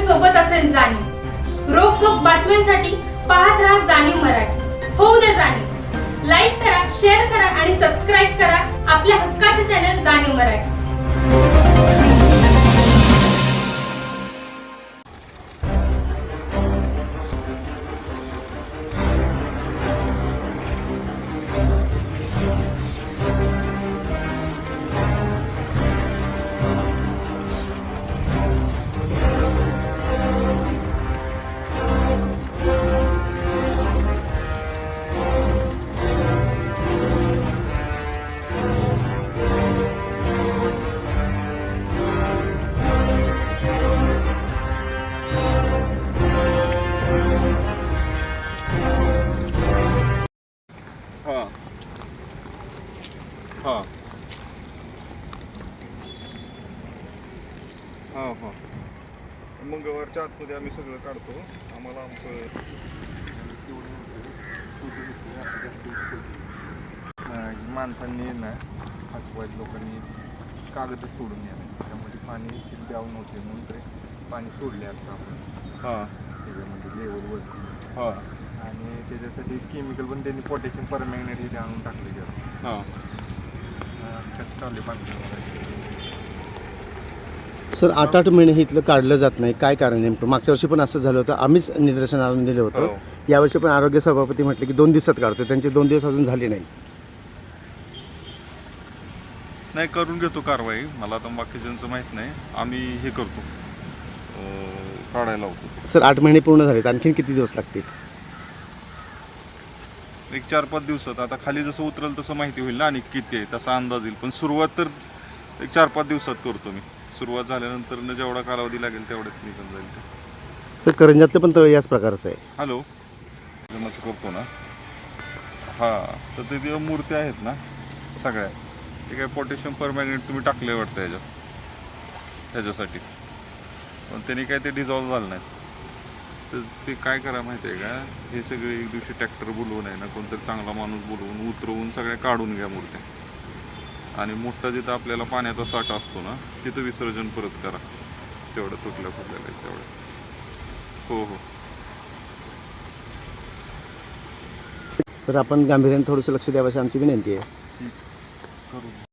सोबत असेल जाणीव। रोखोक बातम्यांसाठी पाहत राहा जाणीव मराठी। होऊ द्या जाणीव। लाईक करा, शेअर करा आणि सबस्क्राईब करा आपल्या हक्काचे चॅनल जाणीव मराठी। मंगळवारच्या आतमध्ये आम्ही सगळं काढतो। आम्हाला आमचं माणसांनी ना आजूबाजू लोकांनी कागदच सोडून द्यावे, त्यामध्ये पाणी द्यावं नव्हते म्हणून तरी पाणी सोडले आता आपण त्याच्यामध्ये लेवलवरती आणि त्याच्यासाठी केमिकल पण त्यांनी पोटॅशियम परमॅंगनेट हे आणून टाकले जरा चालले पाणी। सर 8-8 महिने हे इथलं काढलं जात नाही, काय कारण नेमकं? मागच्या वर्षी पण असं झालं होतं, आम्हीच निदर्शन आणून दिलं होतं। यावर्षी पण आरोग्य सभापती म्हटले की 2 दिवसात काढतो, त्यांचे 2 दिवस अजून झाले नाही। नाही करून घेतो कारवाई, मला आता बाकीच्यांचं माहीत नाही, आम्ही हे करतो काढायला होतो। सर 8 महिने पूर्ण झालेत, आणखीन किती दिवस लागतील? एक 4-5 दिवसात, आता खाली जसं उतरल तसं माहिती होईल ना आणि किती आहे तसा अंदाज येईल, पण सुरुवात तर एक 4-5 दिवसात करतो मी। सुरुवात झाल्यानंतर जेवढा कालावधी लागेल तेवढ्याच निघून जाईल ते। सर करंजातलं पण तर याच प्रकारचं आहे। हॅलो जमाचं करतो ना, तर ते मूर्ती आहेत ना सगळ्या, ते काय पोटॅशियम परमॅंगनेट तुम्ही टाकले वाटतं ह्याच्यासाठी, पण त्यांनी काय ते डिझॉल्व्ह झालं नाही। तर ते काय करा माहिती आहे का, हे सगळे एक दिवशी ट्रॅक्टर बोलवून आहे ना, कोणतरी चांगला माणूस बोलवून उतरवून सगळ्या काढून घ्या मूर्त्या, आणि मोठा जिथं आपल्याला पाण्याचा साठा असतो ना तिथं विसर्जन परत करा, तेवढं तुटल्या फुटलेलं आहे तेवढं। हो तर आपण गांभीर्याने थोडंसं लक्ष द्यावं अशी आमची विनंती आहे। करू।